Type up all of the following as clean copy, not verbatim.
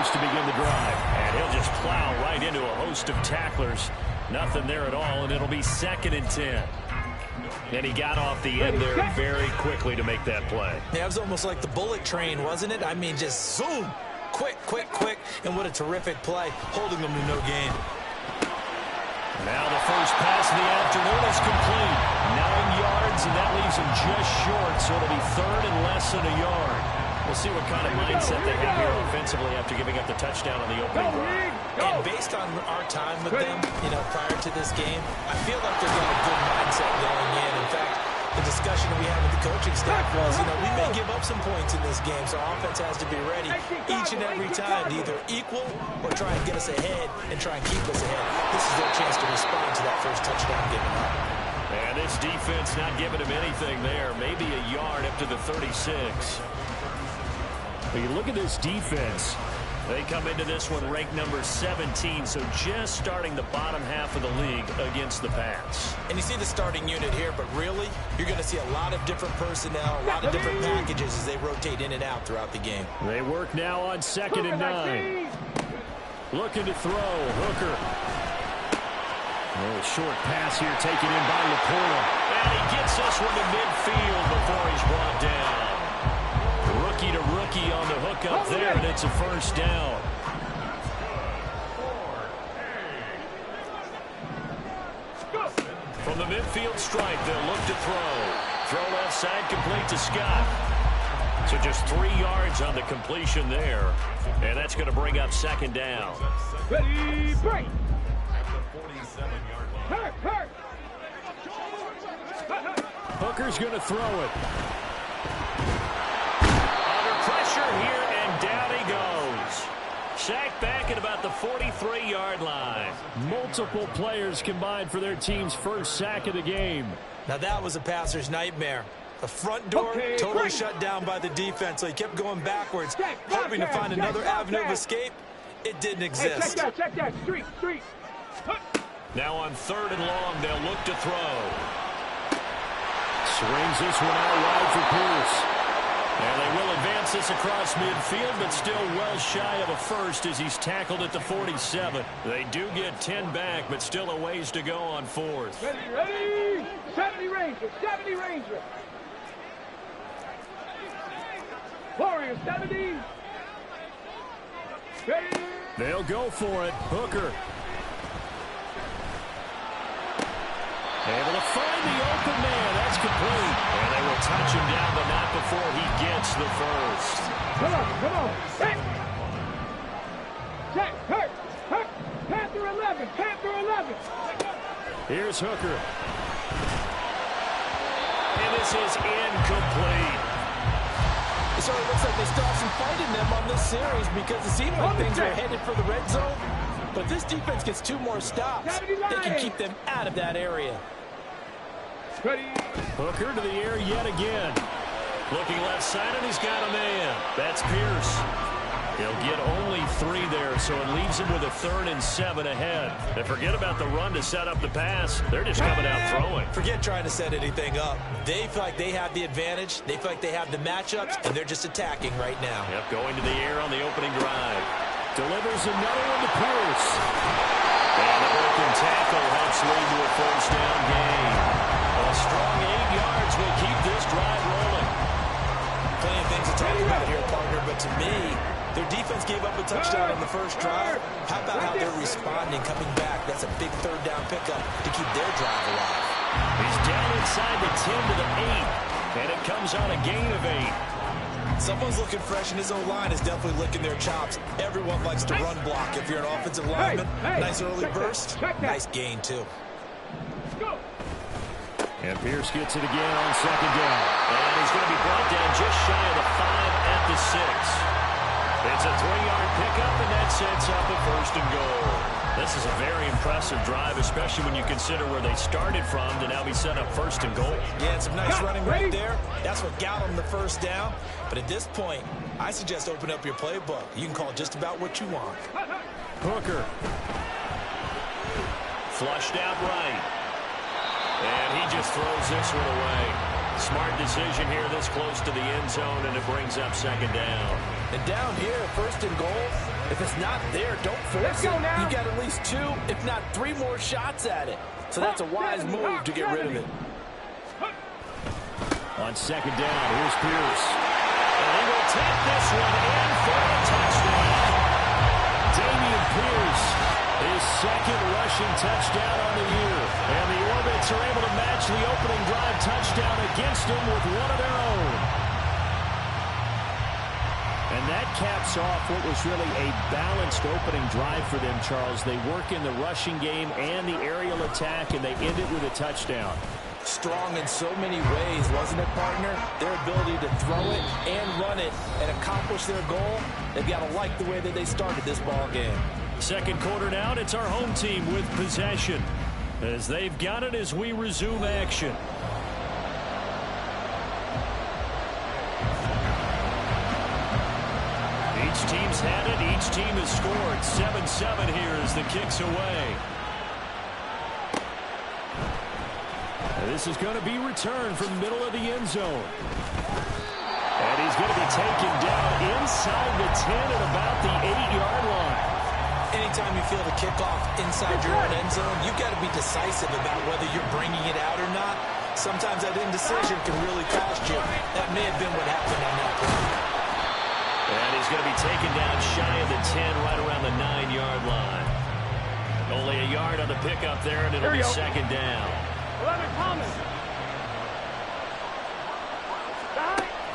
first to begin the drive. And he'll just plow right into a host of tacklers. Nothing there at all, and it'll be 2nd and 10. And he got off the end there very quickly to make that play. Yeah, it was almost like the bullet train, wasn't it? I mean, just zoom. Quick, quick, quick. And what a terrific play, holding them to no gain. Now the first pass of the afternoon is complete. 9 yards, and that leaves him just short, so it'll be 3rd and less than a yard. We'll see what kind of mindset they have here offensively after giving up the touchdown on the opening drive. And based on our time with them, prior to this game, I feel like they've got a good mindset going in. In fact, the discussion we had with the coaching staff was, we may give up some points in this game, so our offense has to be ready each and every time to either equal or try and get us ahead and try and keep us ahead. This is their chance to respond to that first touchdown given up. And this defense not giving him anything there. Maybe a yard up to the 36. But you look at this defense. They come into this one ranked number 17, so just starting the bottom half of the league against the pass. And you see the starting unit here, but really, you're going to see a lot of different personnel, a lot of different packages as they rotate in and out throughout the game. They work now on 2nd and 9. Looking to throw, Hooker. A short pass here taken in by Laporta. And he gets this one to midfield before he's brought down. Rookie to rookie on the hook up there, and it's a first down. From the midfield stripe, they'll look to throw. Throw left side, complete to Scott. So just 3 yards on the completion there. And that's going to bring up 2nd down. Ready, break. Hooker's going to throw it. Pressure here, and down he goes. Sacked back at about the 43-yard line. Multiple players combined for their team's first sack of the game. Now that was a passer's nightmare. The front door totally shut down by the defense, so he kept going backwards, hoping to find another avenue of escape. It didn't exist. Hey, check that. Street. Now on 3rd and long, they'll look to throw. Swings this one out wide for Pierce. And they will advance this across midfield, but still well shy of a first as he's tackled at the 47. They do get 10 back, but still a ways to go on 4th. Ready. 70 Ranger. Warriors, 70. Ready. They'll go for it. Hooker. Able to find the open man. That's complete. And they will touch him down, but not before he gets the first. Come on. Check. Hurt. Panther 11. Here's Hooker. And this is incomplete. So it looks like they still have some fight in them on this series because it seemed like things were headed for the red zone. But this defense gets 2 more stops. They can keep them out of that area. Ready. Hooker to the air yet again. Looking left side, and he's got a man. That's Pierce. He'll get only 3 there, so it leaves him with a 3rd and 7 ahead. And forget about the run to set up the pass. They're just coming out throwing. Forget trying to set anything up. They feel like they have the advantage. They feel like they have the matchups, and they're just attacking right now. Yep, going to the air on the opening drive. Delivers another one to Pierce. And the broken tackle helps lead to a first down gain. A strong 8 yards will keep this drive rolling. Plenty of things to talk about here, partner, but to me, their defense gave up a touchdown on the first drive. How about how they're responding, coming back? That's a big 3rd down pickup to keep their drive alive. He's down inside the 10 to the 8, and it comes on a gain of 8. Someone's looking fresh, and his O-line is definitely licking their chops. Everyone likes to run block. If you're an offensive lineman, nice early burst, nice gain, too. And Pierce gets it again on 2nd down. And he's going to be brought down just shy of the 5 at the 6. It's a 3-yard pickup, and that sets up a 1st and goal. This is a very impressive drive, especially when you consider where they started from to now be set up 1st and goal. Yeah, and some nice running right there. That's what got them the 1st down. But at this point, I suggest open up your playbook. You can call just about what you want. Hooker. Flushed out right. And he just throws this one away. Smart decision here this close to the end zone, and it brings up 2nd down. And down here, first and goal, if it's not there, don't force it. You got at least 2, if not 3 more shots at it. So that's a wise move to get rid of it. On second down, here's Pierce. And he will take this one in for a touchdown. Dameon Pierce, his second rushing touchdown on the year. And the Orbits are able to match the opening drive touchdown against him with one of their own. And that caps off what was really a balanced opening drive for them, Charles. They work in the rushing game and the aerial attack, and they end it with a touchdown. Strong in so many ways, wasn't it, partner? Their ability to throw it and run it and accomplish their goal, they've got to like the way that they started this ball game. Second quarter down, it's our home team with possession, as they've got it as we resume action. Each team's had it. Each team has scored. 7-7 here as the kick's away. This is going to be returned from the middle of the end zone. And he's going to be taken down inside the 10 at about the 8-yard line. Anytime you feel the kickoff inside your own end zone, you've got to be decisive about whether you're bringing it out or not. Sometimes that indecision can really cost you. That may have been what happened on that play. And he's going to be taken down shy of the 10, right around the 9-yard line. Only a yard on the pickup there, and it'll be second down.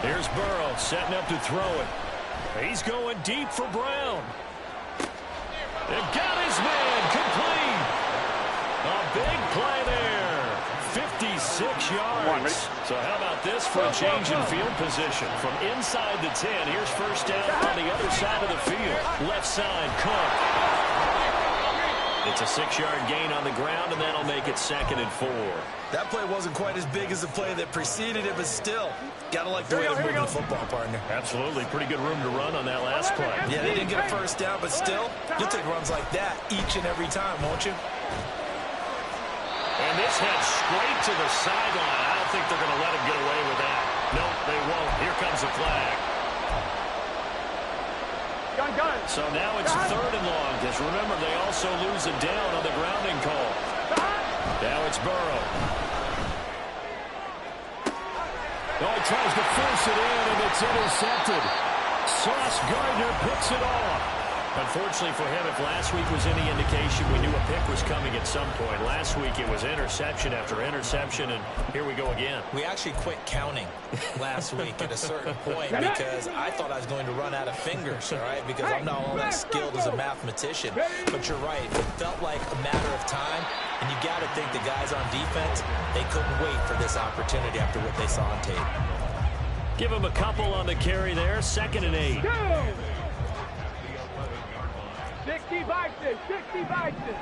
Here's Burrow setting up to throw it. He's going deep for Brown. They've got his man complete. A big play there. 56 yards. So how about this for a change in field position? From inside the 10, here's first down on the other side of the field. Left side, Cook. It's a 6-yard gain on the ground, and that'll make it 2nd and 4. That play wasn't quite as big as the play that preceded it, but still, got to like the way they're moving the football, partner. Absolutely. Pretty good room to run on that last play. Yeah, they didn't get a first down, but still, you'll take runs like that each and every time, won't you? And this head straight to the sideline. I don't think they're going to let him get away with that. Nope, they won't. Here comes the flag. So now it's 3rd and long, because remember, they also lose a down on the grounding call. Now it's Burrow. Oh, he tries to force it in, and it's intercepted. Sauce Gardner picks it off. Unfortunately for him, if last week was any indication, we knew a pick was coming at some point. Last week it was interception after interception, and here we go again. We actually quit counting last week at a certain point because I thought I was going to run out of fingers, all right, because I'm not all that skilled as a mathematician. But you're right. It felt like a matter of time, and you got to think the guys on defense, they couldn't wait for this opportunity after what they saw on tape. Give him a couple on the carry there. 2nd and 8. 60 Vikings, 60 Vikings.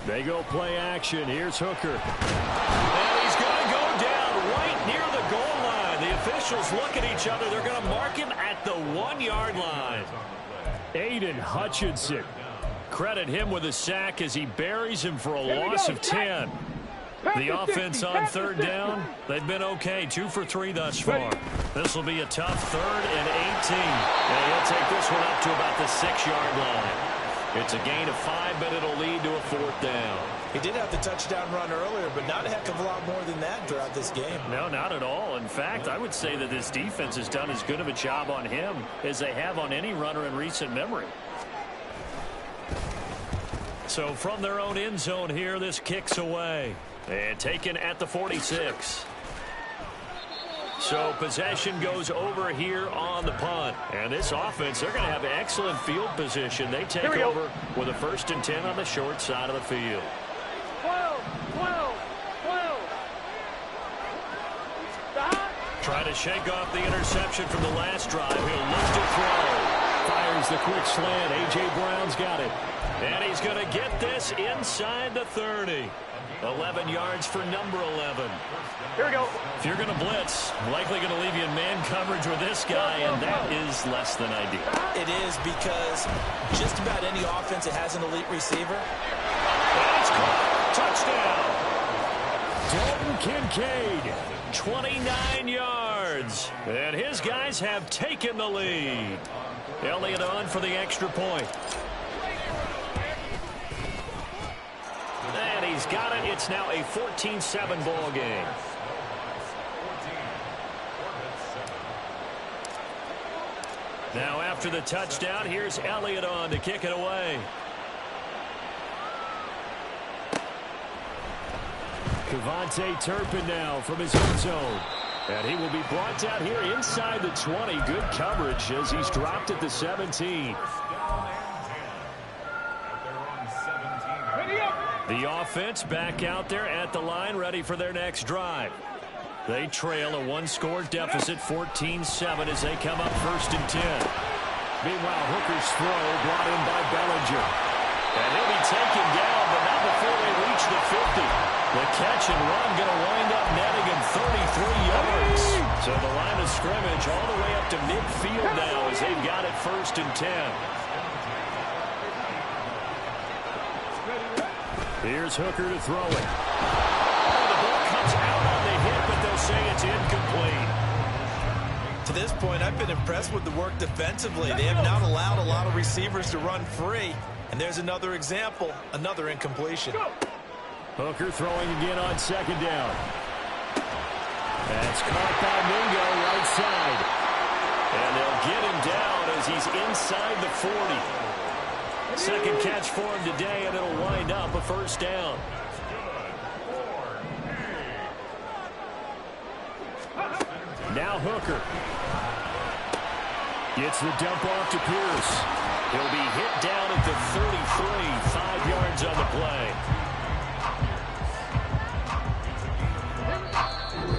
They go play action. Here's Hooker. And he's going to go down right near the goal line. The officials look at each other. They're going to mark him at the 1-yard line. Aiden Hutchinson. Credit him with a sack as he buries him for a loss of 10. The offense on 3rd down, they've been okay. 2 for 3 thus far. This will be a tough 3rd and 18. And he'll take this one up to about the 6-yard line. It's a gain of 5, but it'll lead to a 4th down. He did have the touchdown run earlier, but not a heck of a lot more than that throughout this game. No, not at all. In fact, I would say that this defense has done as good of a job on him as they have on any runner in recent memory. So from their own end zone here, this kicks away. And taken at the 46. So possession goes over here on the punt. And this offense, they're going to have excellent field position. They take over with a 1st and 10 on the short side of the field. 12. Trying to shake off the interception from the last drive. He'll look to throw. Fires the quick slant. A.J. Brown's got it. And he's going to get this inside the 30. 11 yards for number 11. Here we go. If you're going to blitz, likely going to leave you in man coverage with this guy, and that is less than ideal. It is, because just about any offense that has an elite receiver. And it's caught. Touchdown. Dalton Kincaid, 29 yards. And his guys have taken the lead. Elliott on for the extra point. And he's got it. It's now a 14-7 ball game. Now after the touchdown, here's Elliott on to kick it away. Devontae Turpin now from his own zone. And he will be brought down here inside the 20. Good coverage as he's dropped at the 17. The offense back out there at the line, ready for their next drive. They trail a one-score deficit, 14-7, as they come up 1st and 10. Meanwhile, Hooker's throw brought in by Bellinger. And he'll be taken down, but not before they reach the 50. The catch and run going to wind up netting him 33 yards. So the line of scrimmage all the way up to midfield now as they've got it 1st and 10. Here's Hooker to throw it. Oh, the ball comes out on the hit, but they'll say it's incomplete. To this point, I've been impressed with the work defensively. They have not allowed a lot of receivers to run free. And there's another example, another incompletion. Hooker throwing again on 2nd down. That's caught by Mingo right side. And they'll get him down as he's inside the 40. Second catch for him today, and it'll wind up a 1st down. Now Hooker gets the dump off to Pierce. He'll be hit down at the 33, 5 yards on the play.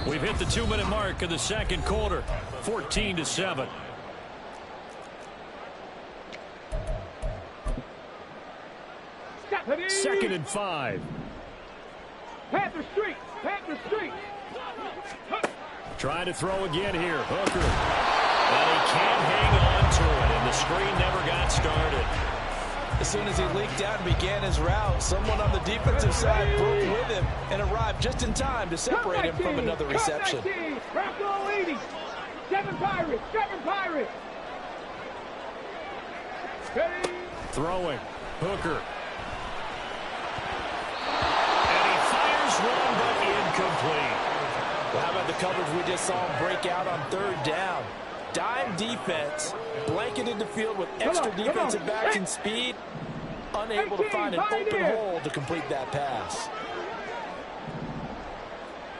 We've hit the 2-minute mark of the 2nd quarter, 14-7. Second and 5. Panther Street. Panther Street. Trying to throw again here. Hooker. And he can't hang on to it, and the screen never got started. As soon as he leaked out and began his route, someone on the defensive side broke with him and arrived just in time to separate him from another reception. Seven Pirates. Seven Pirates. Throwing. Hooker. One, but incomplete. Well, how about the coverage we just saw him break out on 3rd down? Dime defense, blanketed the field with extra defensive backs and speed, unable to find an open hole to complete that pass.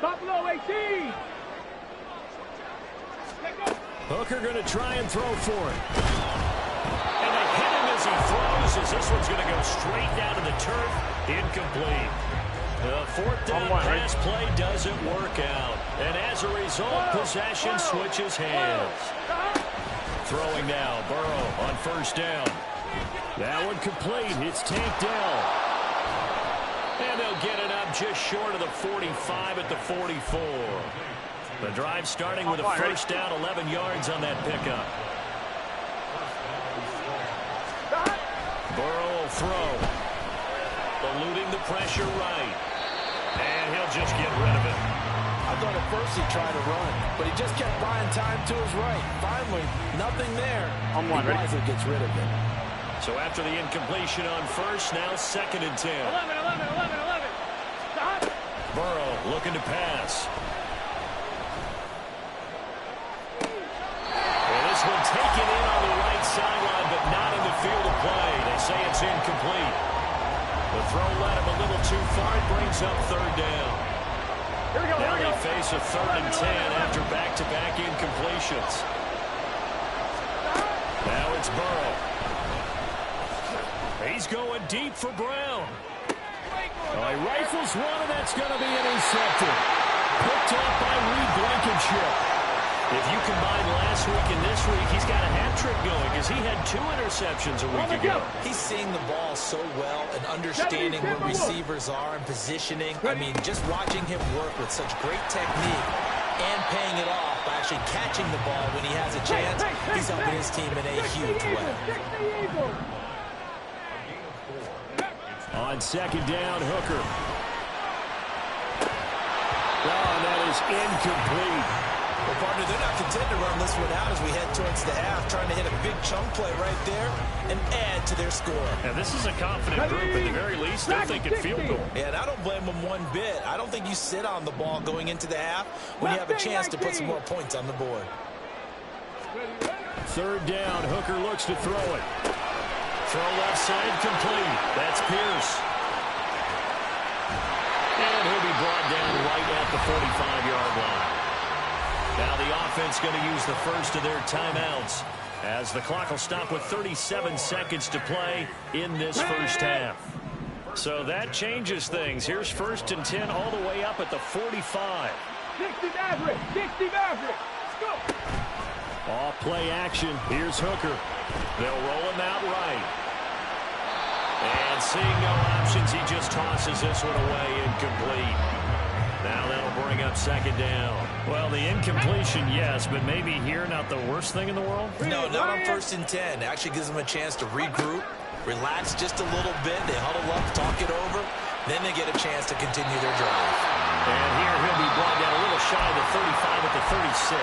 Buffalo 18. Hooker going to try and throw for it. And they hit him as he throws, as this one's going to go straight down to the turf. Incomplete. The 4th down pass play doesn't work out. And as a result, possession switches hands. Throwing now, Burrow on 1st down. That one complete. It's Tank Dell. And they'll get it up just short of the 45 at the 44. The drive starting with a 1st down, 11 yards on that pickup. Burrow will throw. Eluding the pressure right. And he'll just get rid of it. I thought at first he tried to run, but he just kept buying time to his right. Finally, nothing there. He wisely gets rid of it. So after the incompletion on 1st, now 2nd and 10. 11. Stop. Burrow looking to pass. And this one taken in on the right sideline, but not in the field of play. They say it's incomplete. The throw led him a little too far. It brings up 3rd down. Now they face a 3rd and 10 after back-to-back incompletions. Now it's Burrow. He's going deep for Brown. He rifles one, and that's going to be intercepted. Picked off by Reed Blankenship. If you combine last week and this week, he's got a hat trick going because he had 2 interceptions a week ago. He's seeing the ball so well and understanding where receivers are and positioning. I mean, just watching him work with such great technique and paying it off by actually catching the ball when he has a chance, he's helping his team in a huge way. On 2nd down, Hooker. is incomplete. Well, partner, they're not content to run this one out as we head towards the half, trying to hit a big chunk play right there and add to their score. And this is a confident group. At the very least, they're thinking field goal. Yeah, and I don't blame them one bit. I don't think you sit on the ball going into the half when you have a chance to put some more points on the board. Third down, Hooker looks to throw it. Throw left side complete. That's Pierce. And he'll be brought down right at the 45-yard line. Now the offense going to use the first of their timeouts as the clock will stop with 37 seconds to play in this first half. So that changes things. Here's 1st and 10 all the way up at the 45. 60 Maverick, 60 Maverick. Let's go. Off play action. Here's Hooker. They'll roll him out right. And seeing no options, he just tosses this one away, incomplete. Now that'll bring up 2nd down. Well, the incompletion, yes, but maybe here not the worst thing in the world? No, not on 1st and 10. It actually gives them a chance to regroup, relax just a little bit. They huddle up, talk it over. Then they get a chance to continue their drive. And here he'll be brought down a little shy of the 35 at the 36.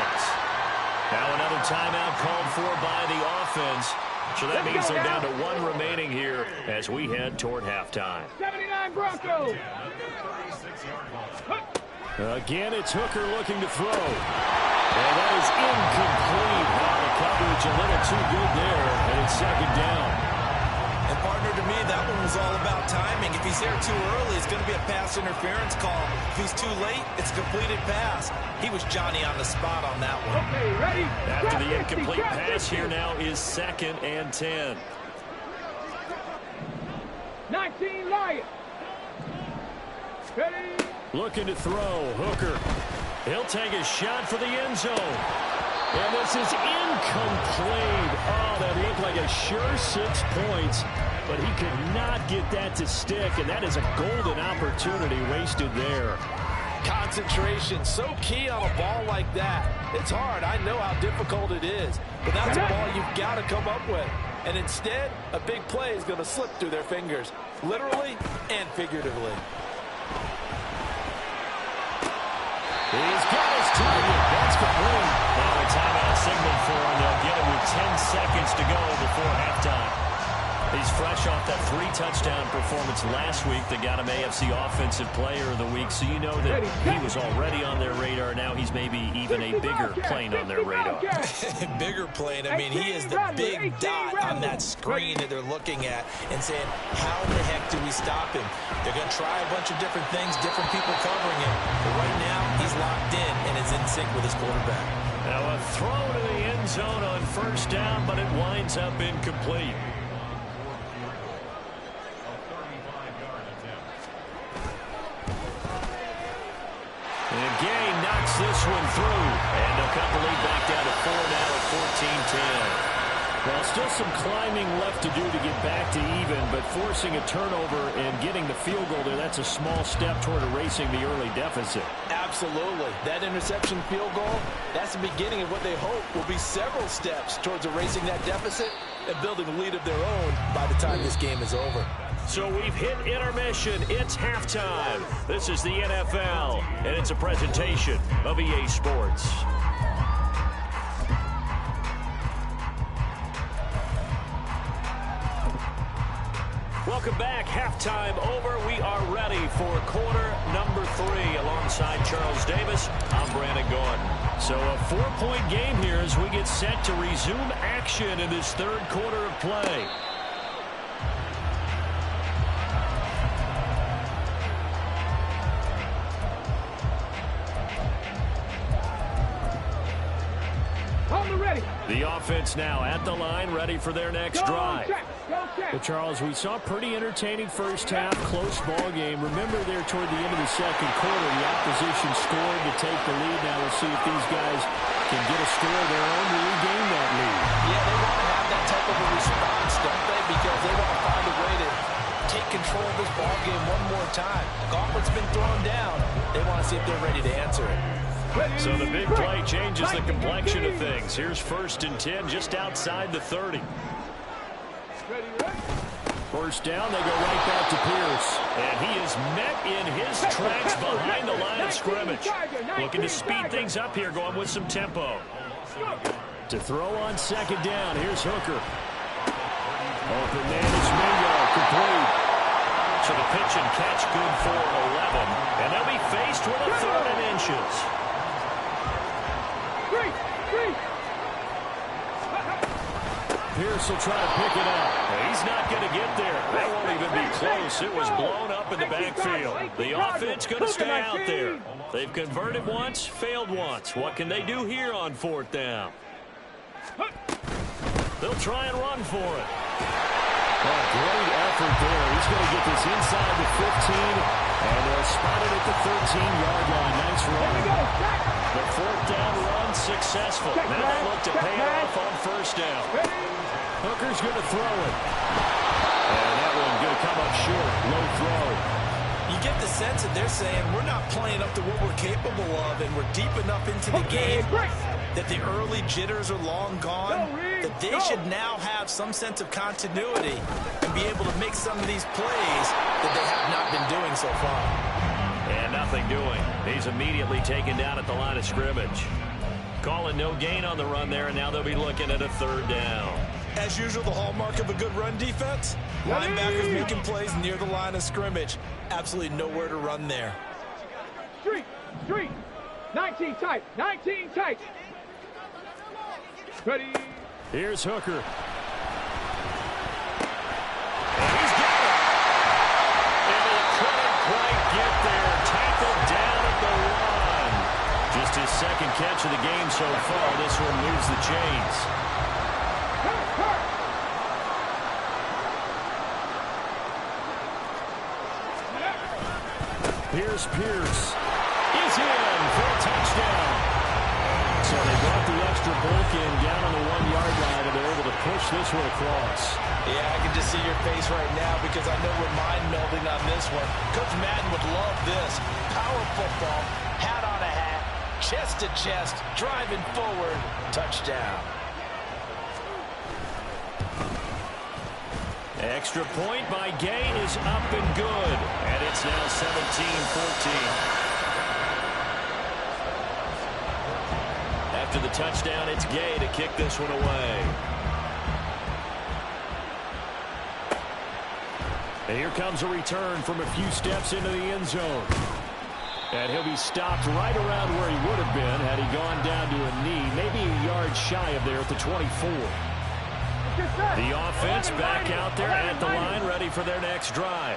Now another timeout called for by the offense. So that means they're down to 1 remaining here as we head toward halftime. 79 Broncos. Again, it's Hooker looking to throw. And that is incomplete. Now the coverage a little too good there, and it's 2nd down. And partner, to me, that one was all about timing. If he's there too early, it's going to be a pass interference call. If he's too late, it's a completed pass. He was Johnny on the spot on that one. Okay, ready? After the incomplete pass, here now is 2nd and 10. 19 Lions. Ready? Looking to throw. Hooker. He'll take a shot for the end zone. And this is incomplete. Oh, that looked like a sure 6 points. But he could not get that to stick. And that is a golden opportunity wasted there. Concentration, so key on a ball like that. It's hard. I know how difficult it is. But that's a ball you've got to come up with. And instead, a big play is going to slip through their fingers, literally and figuratively. He's got his target. That's complete. Now a timeout signal for him. They'll get him with 10 seconds to go before halftime. He's fresh off that 3-touchdown performance last week that got him AFC Offensive Player of the Week. So you know that he was already on their radar. Now he's maybe even a bigger plane on their radar. Bigger plane. I mean, he is the big dot on that screen that they're looking at and saying, how the heck do we stop him? They're going to try a bunch of different things, different people covering him. But right now, he's locked in and is in sync with his quarterback. Now a throw to the end zone on 1st down, but it winds up incomplete. And Gay knocks this one through. And they'll cut the lead back down to 4 now at 14-10. Well, still some climbing left to do to get back to even, but forcing a turnover and getting the field goal there, that's a small step toward erasing the early deficit. Absolutely. That interception field goal, that's the beginning of what they hope will be several steps towards erasing that deficit and building a lead of their own by the time this game is over. So we've hit intermission. It's halftime. This is the NFL, and it's a presentation of EA Sports. Welcome back. Halftime over. We are ready for quarter number 3. Alongside Charles Davis, I'm Brandon Gordon. So a 4-point game here as we get set to resume action in this 3rd quarter of play. The offense now at the line, ready for their next drive. Well, Charles, we saw a pretty entertaining first half, close ball game. Remember there toward the end of the 2nd quarter, the opposition scored to take the lead. Now we'll see if these guys can get a score of their own to regain that lead. Yeah, they want to have that type of a response, don't they? Because they want to find a way to take control of this ball game one more time. Gauntlet's been thrown down. They want to see if they're ready to answer it. So the big play changes the complexion of things. Here's 1st and 10 just outside the 30. 1st down, they go right back to Pierce. And he is met in his tracks behind the line of scrimmage. Looking to speed things up here, going with some tempo. To throw on second down, here's Hooker. Open man is Mingo, complete. So the pitch and catch good for 11. And they'll be faced with a 3rd and inches. Pierce will try to pick it up. He's not going to get there. That won't even be close. It was blown up in the backfield. The offense going to stay out there. They've converted once, failed once. What can they do here on 4th down? They'll try and run for it. Oh, great effort there. He's going to get this inside the 15, and they'll spot it at the 13-yard line. Nice run. The 4th down run successful. Now they look to pay it off on 1st down. Hooker's going to throw it. And that one going to come up short. Low throw. You get the sense that they're saying we're not playing up to what we're capable of, and we're deep enough into the game that the early jitters are long gone, that they should now have some sense of continuity and be able to make some of these plays that they have not been doing so far. And nothing doing. He's immediately taken down at the line of scrimmage. Calling no gain on the run there, and now they'll be looking at a 3rd down. As usual, the hallmark of a good run defense, linebackers making plays near the line of scrimmage. Absolutely nowhere to run there. Street. 19 tight. 19 tight. Ready. Here's Hooker. And he's got it. And they couldn't quite get there. Tackled down at the 1. Just his 2nd catch of the game so far. This one moves the chains. Here's Pierce. He's in for a touchdown. So they brought the extra bulk in down on the 1-yard line, and they're able to push this one across. Yeah, I can just see your face right now because I know we're mind-melding on this one. Coach Madden would love this. Power football, hat on a hat, chest to chest, driving forward, touchdown. Extra point by Gay is up and good. And it's now 17-14. After the touchdown, it's Gay to kick this one away. And here comes a return from a few steps into the end zone. And he'll be stopped right around where he would have been had he gone down to a knee, maybe a yard shy of there at the 24. The offense back out there at the line, ready for their next drive.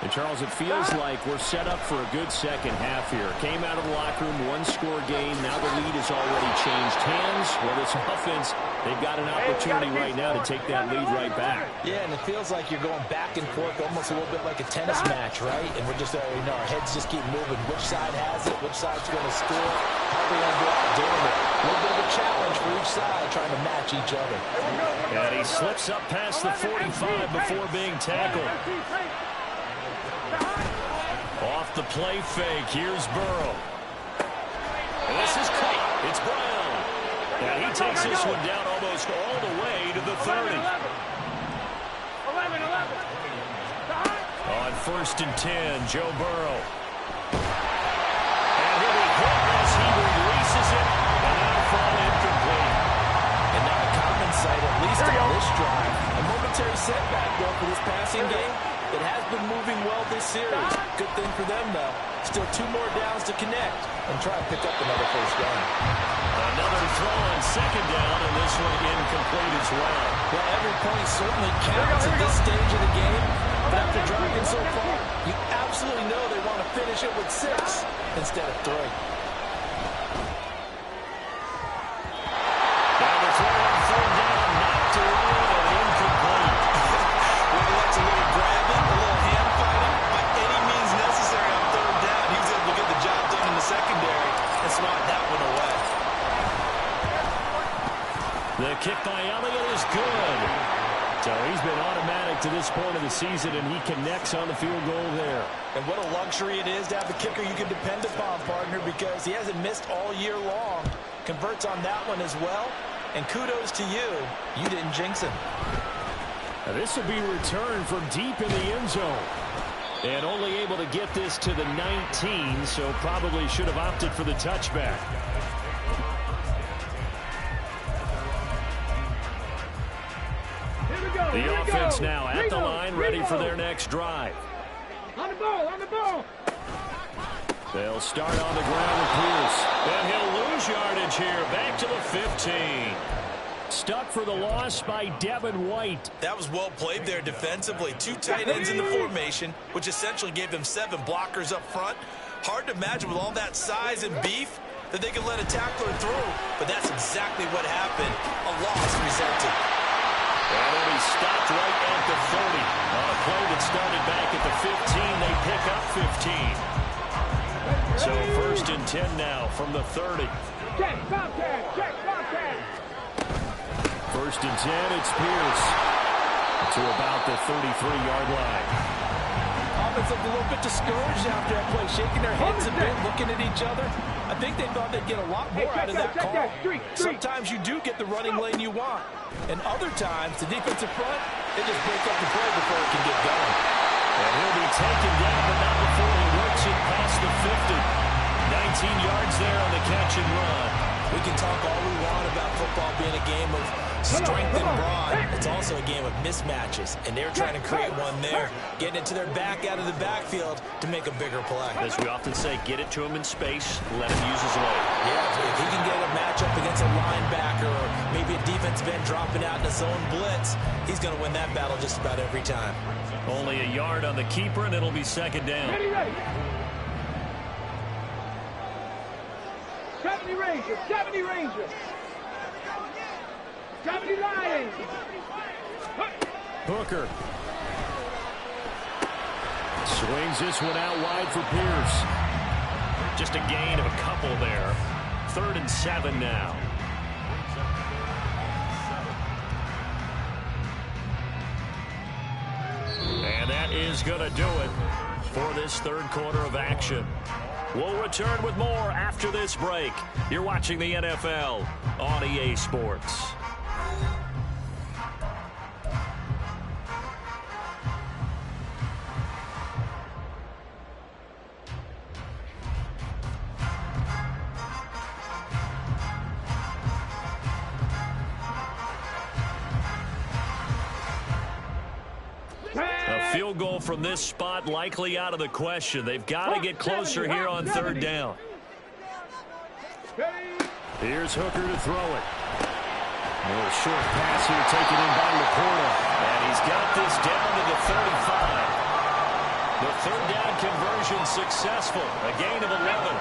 And, Charles, it feels like we're set up for a good second half here. Came out of the locker room, 1-score game. Now the lead has already changed hands. Well, this offense, they've got an opportunity right now to take that lead right back. Yeah, and it feels like you're going back and forth almost a little bit like a tennis match, right? And we're just, our heads just keep moving. Which side has it? Which side's going to score? How are they going to go out doing it? A little bit of a challenge for each side, trying to match each other. And he slips up past the 45 before being tackled. Off the play fake, here's Burrow. And this is caught. It's Brown. And he takes this one down almost all the way to the 30. 11. On 1st and 10, Joe Burrow. And he'll be hit as he releases it. And that'll fall incomplete. And not a common sight, at least on this drive. A momentary setback, though, for this passing game. It has been moving well this series. Good thing for them, though. Still 2 more downs to connect and try to pick up another 1st down. Another throw on 2nd down, and this one incomplete as well. Well, every point certainly counts at this stage of the game. But after driving so far, you absolutely know they want to finish it with 6 instead of 3. Now the throw on 3rd down, knocked away and incomplete. Whether that's a little grabbing, a little hand fighting, by any means necessary on 3rd down, he was able to get the job done in the secondary and swat that one away. The kick by Elliott is good. So he's been automatic to this point of the season, and he connects on the field goal there. And what a luxury it is to have a kicker you can depend upon, partner, because he hasn't missed all year long. Converts on that one as well. And kudos to you. You didn't jinx him. Now this will be returned from deep in the end zone. And only able to get this to the 19, so probably should have opted for the touchback. The offense now at the line, ready for their next drive. On the ball, on the ball. They'll start on the ground with Pierce. And he'll lose yardage here, back to the 15. Stuck for the loss by Devin White. That was well played there defensively. 2 tight ends in the formation, which essentially gave them 7 blockers up front. Hard to imagine with all that size and beef that they could let a tackler through, but that's exactly what happened. A loss resulted. And he'll be stopped right at the 30. On a play that started back at the 15, they pick up 15. So 1st and 10 now from the 30. Check, Bobcat, check, Bobcat. 1st and 10, it's Pierce to about the 33-yard line. Offense looked a little bit discouraged after that play, shaking their heads a bit, looking at each other. I think they thought they'd get a lot more out of that call. Sometimes you do get the running lane you want, and other times, the defensive front, they just break up the play before it can get going. And he'll be taken down, but not before he works it past the 50. 19 yards there on the catch and run. We can talk all we want about football being a game of strength and brawn. It's also a game of mismatches, and they're trying to create one there, getting it to their back out of the backfield to make a bigger play. As we often say, get it to him in space, let him use his leg. Yeah, if he can get a matchup against a linebacker or maybe a defensive end dropping out in a zone blitz, he's going to win that battle just about every time. Only a yard on the keeper, and it'll be 2nd down. Ready. 70 Rangers, 70 Rangers. 70 Lions. Hooker. Swings this one out wide for Pierce. Just a gain of a couple there. 3rd and 7 now. And that is going to do it for this 3rd quarter of action. We'll return with more after this break. You're watching the NFL on EA Sports. A field goal from this spot likely out of the question. They've got to get closer here on 3rd down. Here's Hooker to throw it. A little short pass here taken in by Laporta. And he's got this down to the 35. The 3rd down conversion successful. A gain of 11.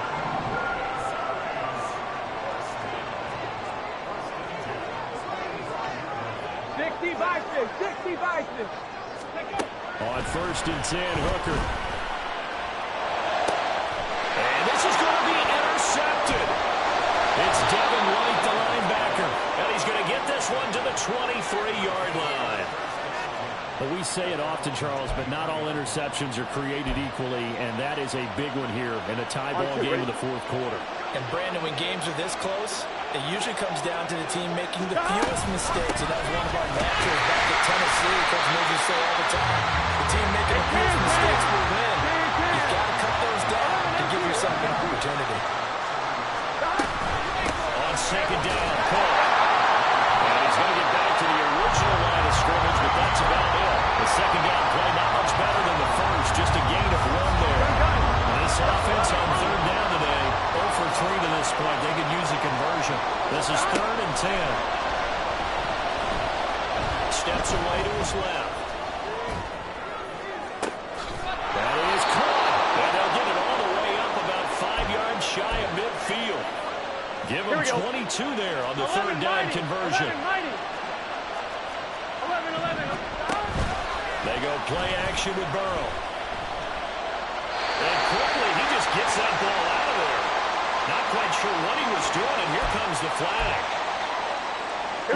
On 1st and 10, Hooker. And this is going to be intercepted. It's Devin White, the linebacker. And he's going to get this one to the 23-yard line. Well, we say it often, Charles, but not all interceptions are created equally, and that is a big one here in a tie ball game in the 4th quarter. And, Brandon, when games are this close, it usually comes down to the team making the fewest mistakes, and that was one of our mantras back at Tennessee. Coach Mosey say all the time, the team making the fewest mistakes will win. You've got to cut those down to give yourself an opportunity. On 2nd down, Cole. And he's going to get back to the original line of scrimmage, but that's about it. The 2nd down play not much better than the first, just a gain of 1 there. This offense on 3rd down today, 0 for 3 to this point. They could use a conversion. This is 3rd and 10. Steps away to his left. That is caught. And they'll get it all the way up about 5 yards shy of midfield. Give them 22 there on the 3rd down conversion. 11. They go play action with Burrow. And quickly, he just gets that ball out of there. Not quite sure what he was doing, and here comes the flag.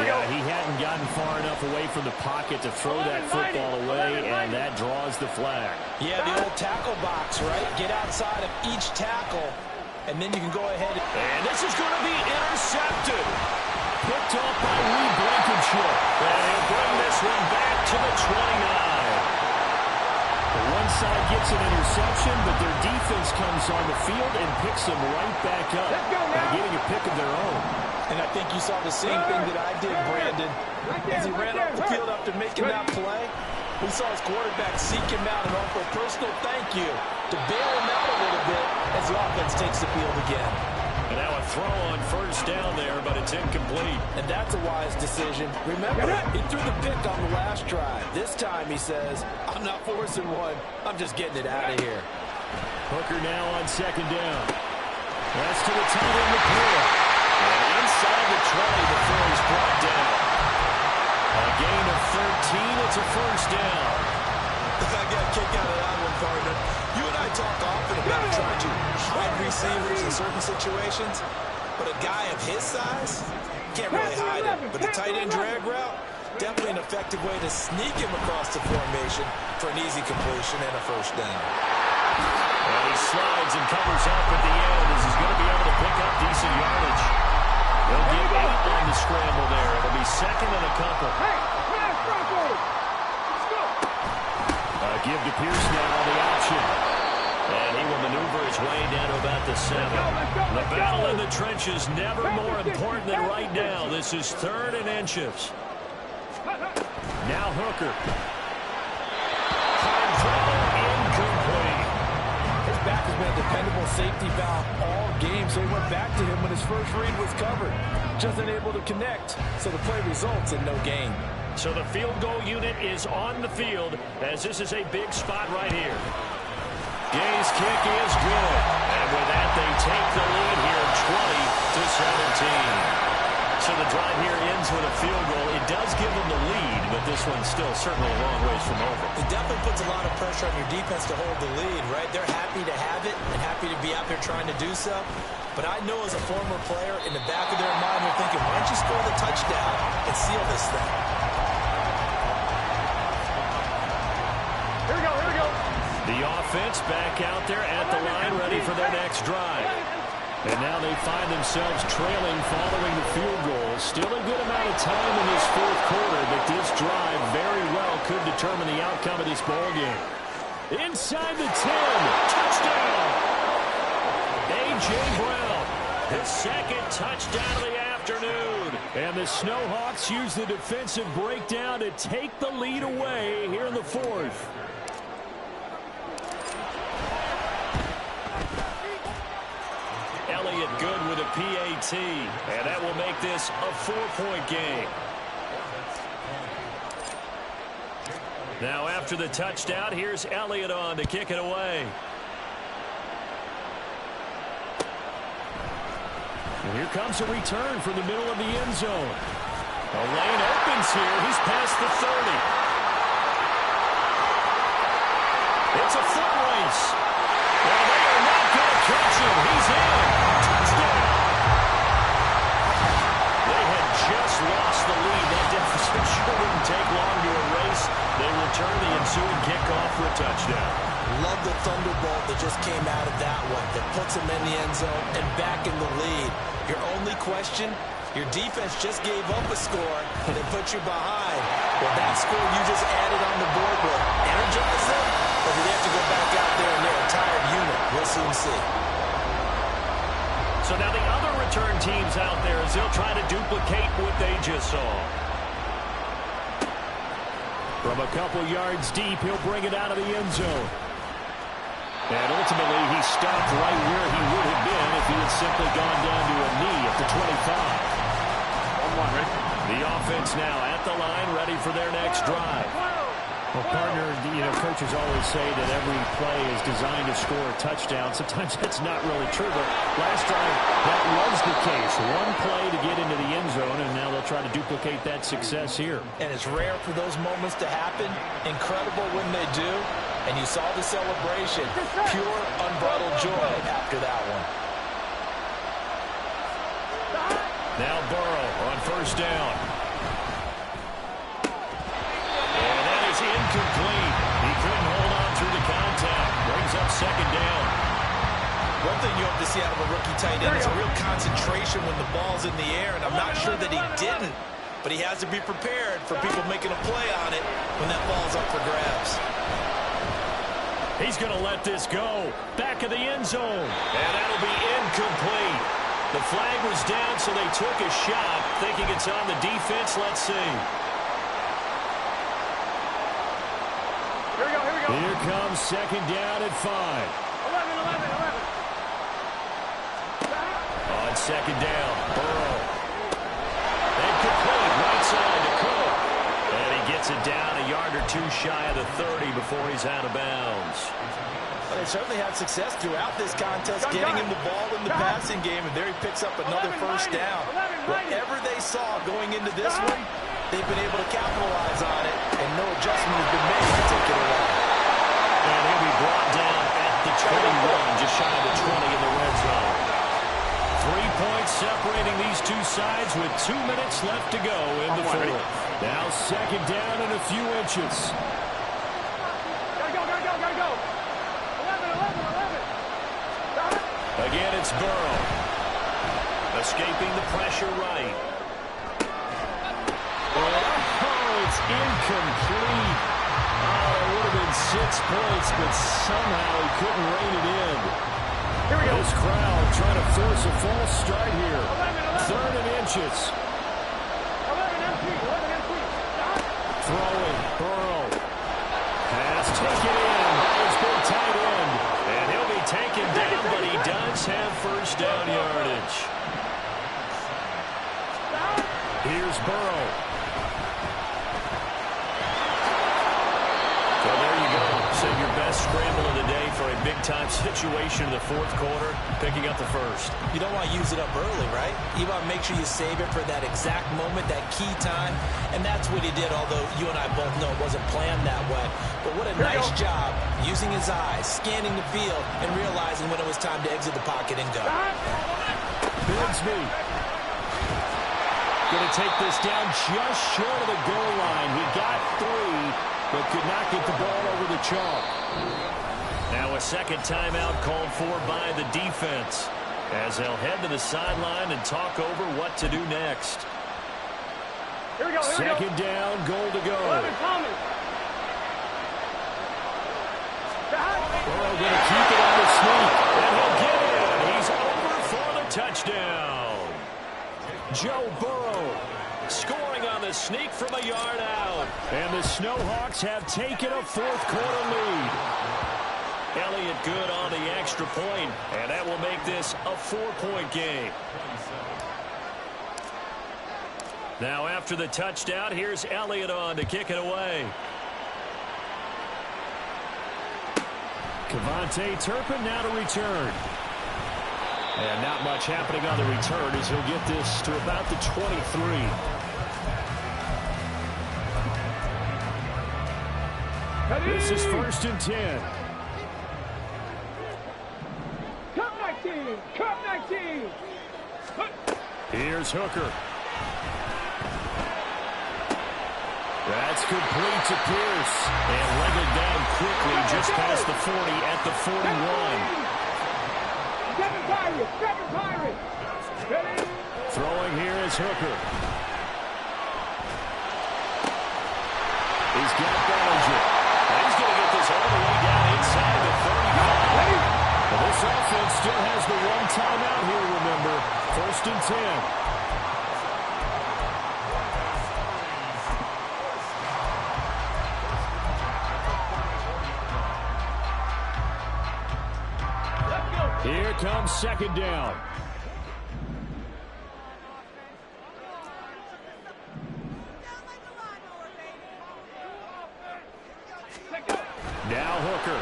Yeah, he hadn't gotten far enough away from the pocket to throw that football away, and that draws the flag. Yeah, the old tackle box, right? Get outside of each tackle, and then you can go ahead. And this is going to be intercepted. Picked off by Lee Blankenship. And he'll bring this one back to the 29. One side gets an interception, but their defense comes on the field and picks them right back up by getting a pick of their own. And I think you saw the same thing that I did, Brandon. As he ran off the field after making that play, we saw his quarterback seek him out and offer a personal thank you to bail him out a little bit as the offense takes the field again. And now a throw on first down there, but it's incomplete. And that's a wise decision. Remember, he threw the pick on the last drive. This time he says, I'm not forcing one. I'm just getting it out of here. Hooker now on second down. That's to the tight end, McCoy. And inside the 20 before he's brought down. A gain of 13. It's a first down. I got a kick out of that one, partner. You and I talk often about trying to hide receivers in certain situations, but a guy of his size can't really hide him. But the tight end drag route, definitely an effective way to sneak him across the formation for an easy completion and a first down. And he slides and covers up at the end as he's going to be able to pick up decent yardage. He'll get 8 on the scramble there. It'll be second and a couple. Give to Pierce now on the option. And he will maneuver his way down to about the 7. The battle in the trenches never more important than right now. This is 3rd and inches. Now Hooker. Hard throw, incomplete. His back has been a dependable safety valve all game, so he went back to him when his first read was covered. Just unable to connect, so the play results in no gain. So the field goal unit is on the field as this is a big spot right here. Gay's kick is good. And with that, they take the lead here 20-17. So the drive here ends with a field goal. It does give them the lead, but this one's still certainly a long ways from over. It definitely puts a lot of pressure on your defense to hold the lead, right? They're happy to have it and happy to be out there trying to do so. But I know as a former player, in the back of their mind, they're thinking, why don't you score the touchdown and seal this thing? The offense back out there at the line, ready for their next drive. And now they find themselves trailing following the field goal. Still a good amount of time in this fourth quarter, but this drive very well could determine the outcome of this ball game. Inside the 10, touchdown! A.J. Brown, his second touchdown of the afternoon. And the Snowhawks use the defensive breakdown to take the lead away here in the fourth. Elliott good with a PAT, and that will make this a 4-point game. Now after the touchdown, here's Elliott on to kick it away. And here comes a return from the middle of the end zone. A lane opens here. He's past the 30. It's a foot race. And they are not going to catch him. He's in. Touchdown. They had just lost the lead. That deficit sure wouldn't take long to erase. They return the ensuing kickoff for a touchdown. Love the thunderbolt that just came out of that one that puts him in the end zone and back in the lead. Your only question, your defense just gave up a score and it put you behind. Well, that score you just added on the board will energize them, or do they have to go back out there and they're a tired unit? We'll soon see. So now the other return teams out there as they'll try to duplicate what they just saw. From a couple yards deep, he'll bring it out of the end zone. And ultimately, he stopped right where he would have been if he had simply gone down to a knee at the 25. 1-1, Rick. The offense now at the line, ready for their next drive. Well, partner, coaches always say that every play is designed to score a touchdown. Sometimes that's not really true, but last drive, that was the case. One play to get into the end zone, and now they'll try to duplicate that success here. And it's rare for those moments to happen. Incredible when they do. And you saw the celebration. Pure, unbridled joy after that one. Now Burrow on first down. And that is incomplete. He couldn't hold on through the contact. Brings up second down. One thing you hope to see out of a rookie tight end is a real concentration when the ball's in the air, and I'm not sure that he didn't, but he has to be prepared for people making a play on it when that ball's up for grabs. He's going to let this go. Back of the end zone. And that'll be incomplete. The flag was down, so they took a shot, thinking it's on the defense. Let's see. Here we go, here we go. Here comes second down at 5. 11. On second down, Burrow. Incomplete, right side to Cook. And he gets it down a yard or two shy of the 30 before he's out of bounds. Well, they certainly had success throughout this contest, getting him the ball in the passing game, and there he picks up another first down. Whatever they saw going into this one, they've been able to capitalize on it, and no adjustment has been made to take it away. And he'll be brought down at the 21, just shy of the 20 in the red zone. 3 points separating these two sides with 2 minutes left to go in the fourth. Now second down and a few inches. Gotta go. 11. Again, it's Burrow. Escaping the pressure right. Oh, it's incomplete. Oh, it would have been 6 points, but somehow he couldn't rein it in. Here we go. This crowd trying to force a false start here. 11. Third and inches. 11 MP. Throwing, Burrow. Pass taken in by his big tight end. And he'll be taken down, but he does have first down yardage. Here's Burrow. So there you go. So your best scramble of the day for a big-time situation in the fourth quarter, picking up the first. You don't want to use it up early, right? You want to make sure you save it for that exact moment, that key time, and that's what he did, although you and I both know it wasn't planned that way. But what a nice job using his eyes, scanning the field, and realizing when it was time to exit the pocket and go. Bigsby. Going to take this down just short of the goal line. He got 3, but could not get the ball over the chalk. Now a second timeout called for by the defense, as they'll head to the sideline and talk over what to do next. Here we go. Second down, goal to go. 11 Thomas. Burrow going to keep it on the sneak, and he'll get in. He's over for the touchdown. Joe Burrow scoring on the sneak from a yard out. And the Snowhawks have taken a fourth quarter lead. Elliott good on the extra point, and that will make this a 4-point game. Now after the touchdown, here's Elliott on to kick it away. Kevontae Turpin now to return. And not much happening on the return as he'll get this to about the 23. This is first and 10. Cup 19. Cup 19. Here's Hooker. That's complete to Pierce. And legged down quickly just past the 40 at the 41. Seven Pirates. Throwing here is Hooker. He's got Bellinger. He's going to get this all the way down inside the 35. Well, this offense still has the one timeout here, remember. First and 10. Here comes second down. Now Hooker.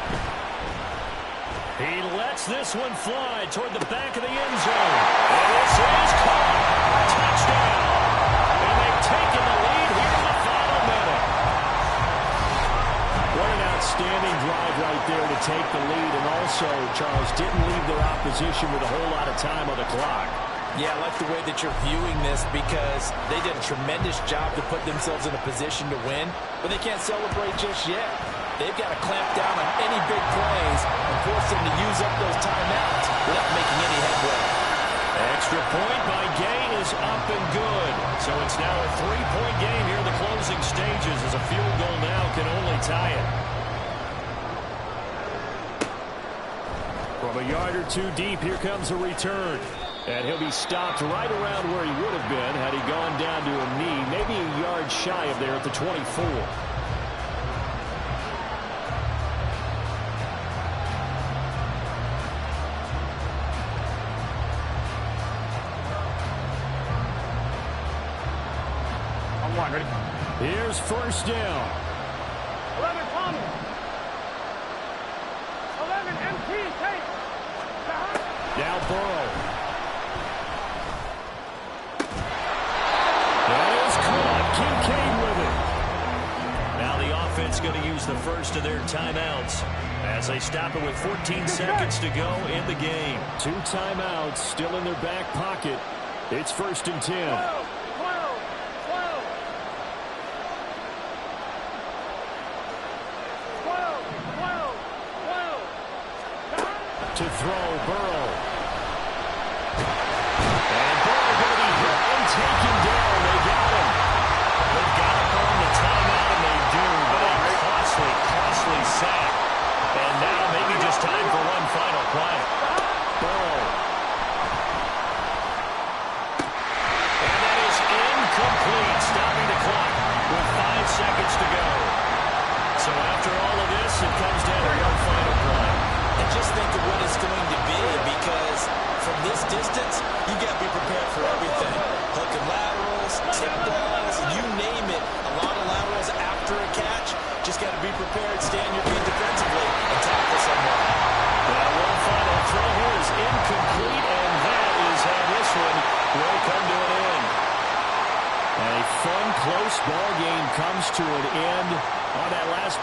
He lets this one fly toward the back of the end zone. And this is caught. Touchdown. And they've taken the lead here in the final minute. What an outstanding drive right there to take the lead. And also, Charles, didn't leave their opposition with a whole lot of time on the clock. Yeah, I like the way that you're viewing this because they did a tremendous job to put themselves in a position to win, but they can't celebrate just yet. They've got to clamp down on any big plays and force them to use up those timeouts without making any headway. Extra point by Gay is up and good. So it's now a 3-point game here in the closing stages as a field goal now can only tie it. From a yard or two deep, here comes a return. And he'll be stopped right around where he would have been had he gone down to a knee, maybe a yard shy of there at the 24. Ready? Here's first down. 11 Palmer. 11 MT. Take. Now Burrow. That is caught. Kincaid with it. Now the offense going to use the first of their timeouts as they stop it with 14 seconds to go in the game. 2 timeouts still in their back pocket. It's first and 10. 12. To throw, Burrow. And Burrow going to be hit and taken down. They got him. They've got him on the timeout, and they do, but a costly sack. And now maybe just time for one final play. Burrow. And that is incomplete, stopping the clock with 5 seconds to go. So after all of this, it comes down to one final play. And just think of what it's going to be, because from this distance, you got to be prepared for everything. Hook and laterals, tip balls, you name it. A lot of laterals after a catch. Just got to be prepared, stay on your feet defensively, and tackle someone. That one final throw here is incomplete, and that is how this one will come to an end. A fun, close ball game comes to an end on that last